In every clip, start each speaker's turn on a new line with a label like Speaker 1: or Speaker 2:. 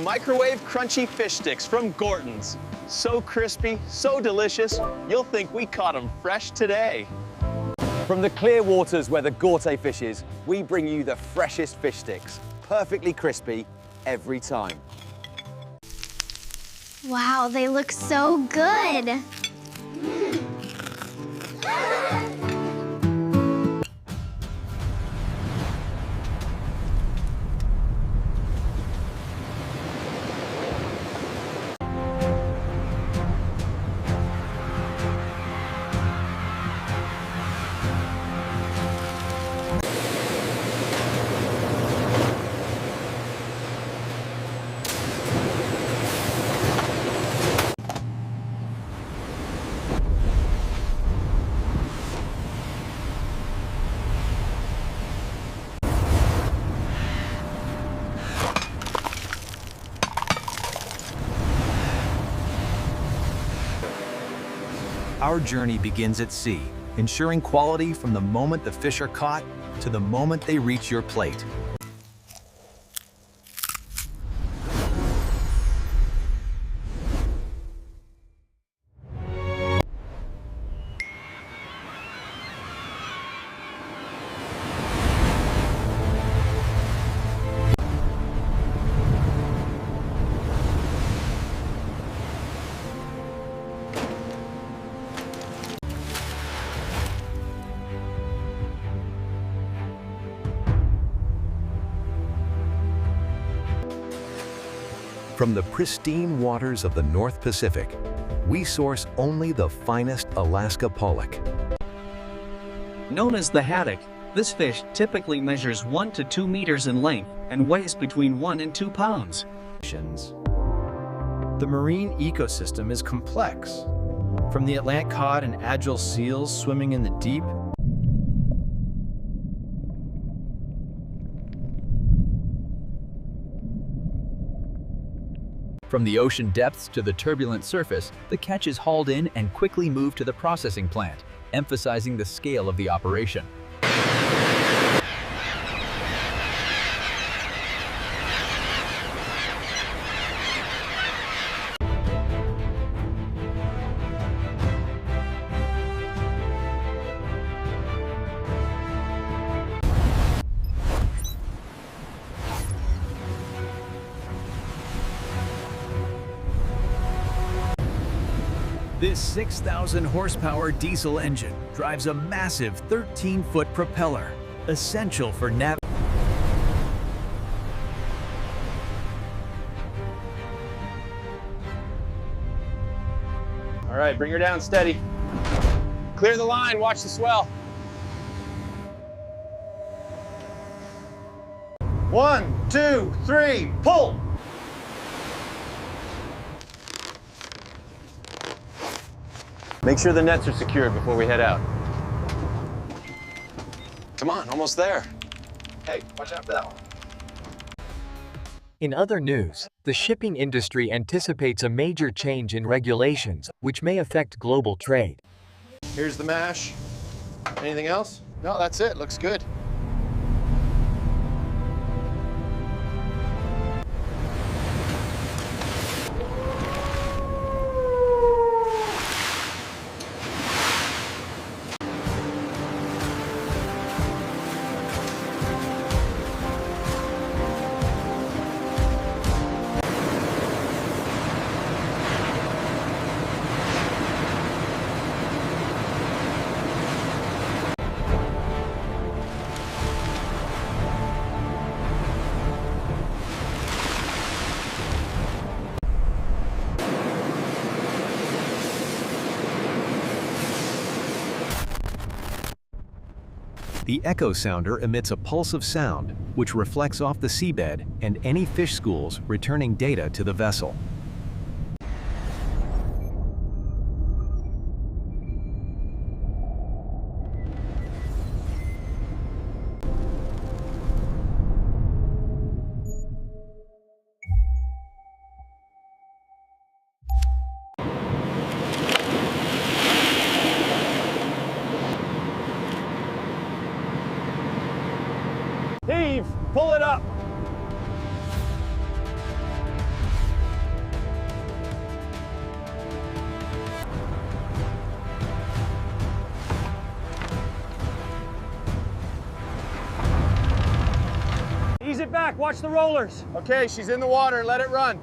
Speaker 1: microwave crunchy fish sticks from Gorton's. So crispy, so delicious, you'll think we caught them fresh today.
Speaker 2: From the clear waters where the Gorton fishes, we bring you the freshest fish sticks. Perfectly crispy every time.
Speaker 3: Wow, they look so good.
Speaker 4: Our journey begins at sea, ensuring quality from the moment the fish are caught to the moment they reach your plate. From the pristine waters of the North Pacific, we source only the finest Alaska pollock.
Speaker 5: Known as the haddock, this fish typically measures 1 to 2 meters in length and weighs between 1 and 2 pounds.
Speaker 6: The marine ecosystem is complex. From the Atlantic cod and agile seals swimming in the deep,
Speaker 4: From the ocean depths to the turbulent surface, the catch is hauled in and quickly moved to the processing plant, emphasizing the scale of the operation. This 6,000 horsepower diesel engine drives a massive 13-foot propeller, essential for navigation.
Speaker 1: All right, bring her down steady. Clear the line, watch the swell. 1, 2, 3, pull! Make sure the nets are secured before we head out. Come on, almost there. Hey, watch out for that one.
Speaker 7: In other news, the shipping industry anticipates a major change in regulations, which may affect global trade.
Speaker 1: Here's the mash. Anything else? No, that's it. Looks good.
Speaker 4: The echo sounder emits a pulse of sound, which reflects off the seabed and any fish schools, returning data to the vessel.
Speaker 1: Heave! Pull it up!
Speaker 2: watch the rollers.
Speaker 1: Okay, she's in the water. Let it run.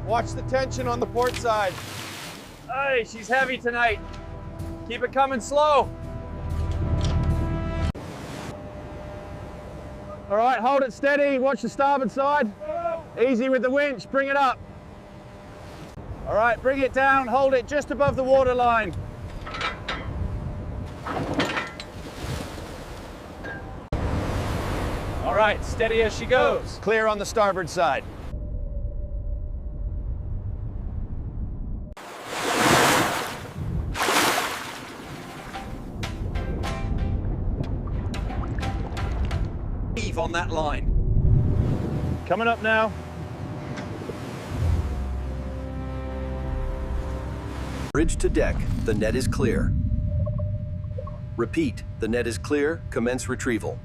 Speaker 1: Watch the tension on the port side.
Speaker 2: Hey, she's heavy tonight. Keep it coming slow. All right, hold it steady. Watch the starboard side. Easy with the winch, bring it up. All right, bring it down, hold it just above the water line. All right, steady as she goes. Clear on the starboard side. On that line. Coming up now.
Speaker 8: Bridge to deck, the net is clear. Repeat, the net is clear, commence retrieval.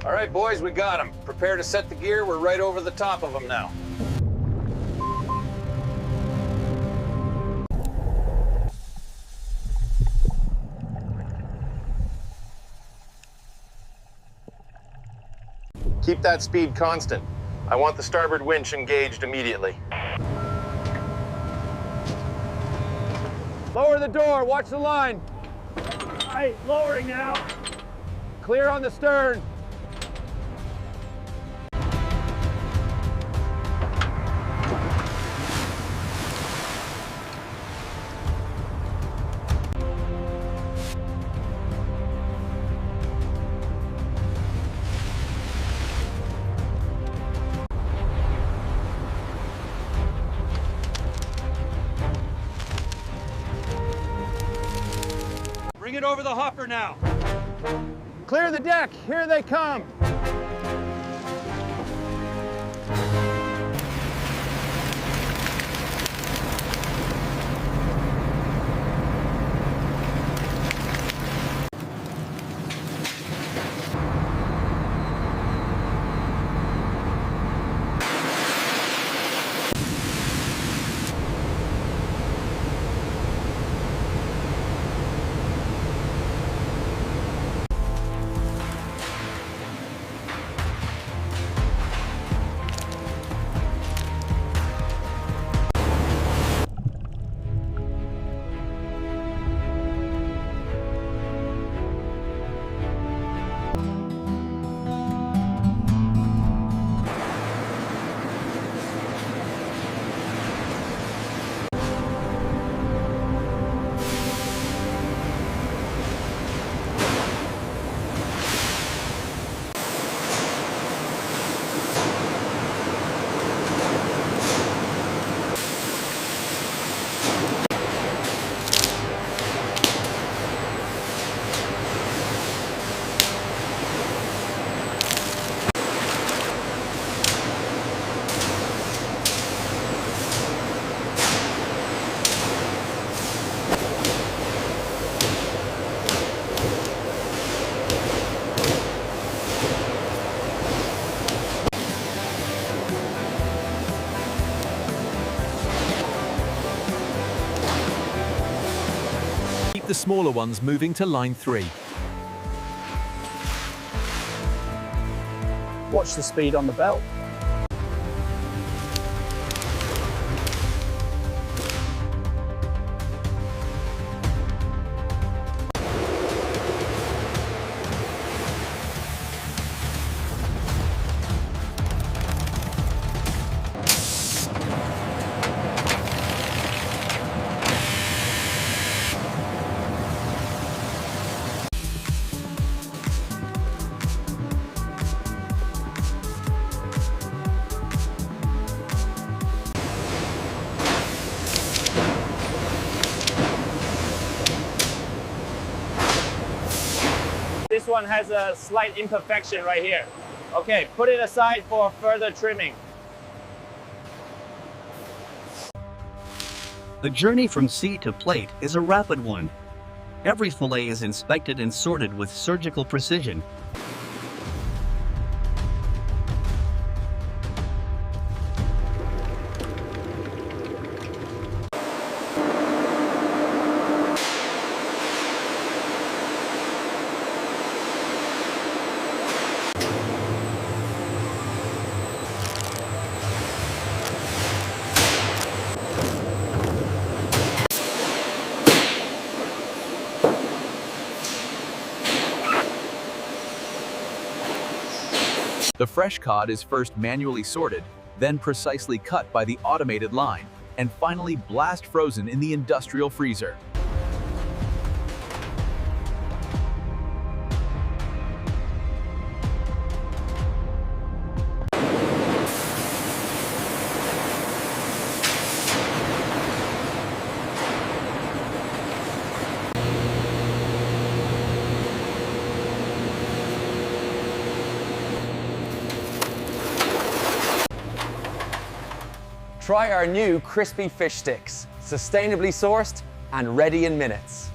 Speaker 2: All right, boys, we got them. Prepare to set the gear. We're right over the top of them now.
Speaker 1: Keep that speed constant. I want the starboard winch engaged immediately.
Speaker 2: Lower the door, watch the line. Hey, lowering now. Clear on the stern. Bring it over the hopper now. Clear the deck, here they come.
Speaker 4: Keep the smaller ones moving to line 3.
Speaker 2: Watch the speed on the belt.
Speaker 9: This one has a slight imperfection right here.
Speaker 2: Okay, put it aside for further trimming.
Speaker 5: The journey from sea to plate is a rapid one. Every fillet is inspected and sorted with surgical precision.
Speaker 4: The fresh cod is first manually sorted, then precisely cut by the automated line, and finally blast frozen in the industrial freezer.
Speaker 9: Try our new crispy fish sticks, sustainably sourced and ready in minutes.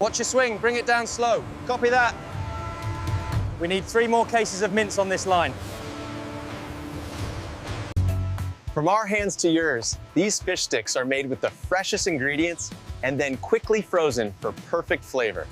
Speaker 2: Watch your swing, bring it down slow. Copy that. We need 3 more cases of mince on this line.
Speaker 1: From our hands to yours, these fish sticks are made with the freshest ingredients and then quickly frozen for perfect flavor.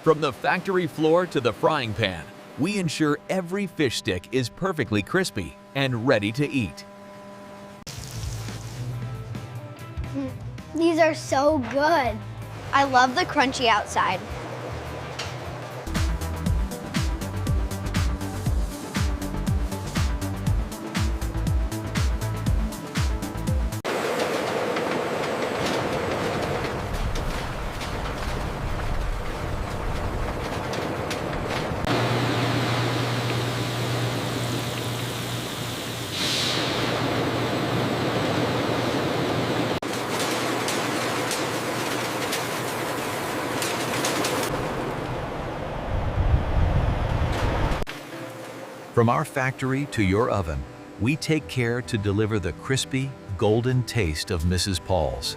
Speaker 4: From the factory floor to the frying pan, we ensure every fish stick is perfectly crispy and ready to eat.
Speaker 3: These are so good. I love the crunchy outside.
Speaker 4: From our factory to your oven, we take care to deliver the crispy, golden taste of Mrs. Paul's.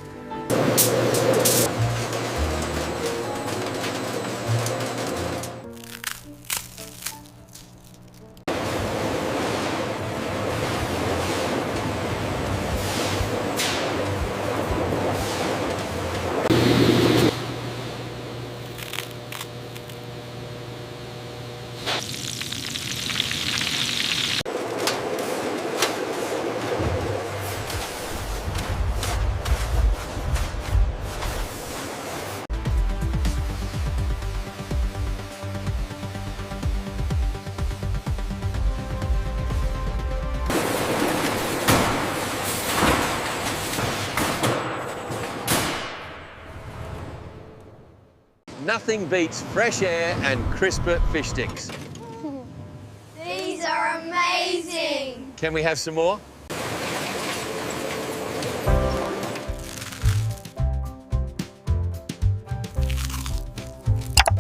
Speaker 1: Nothing beats fresh air and crisper fish sticks.
Speaker 3: These are amazing.
Speaker 1: Can we have some more?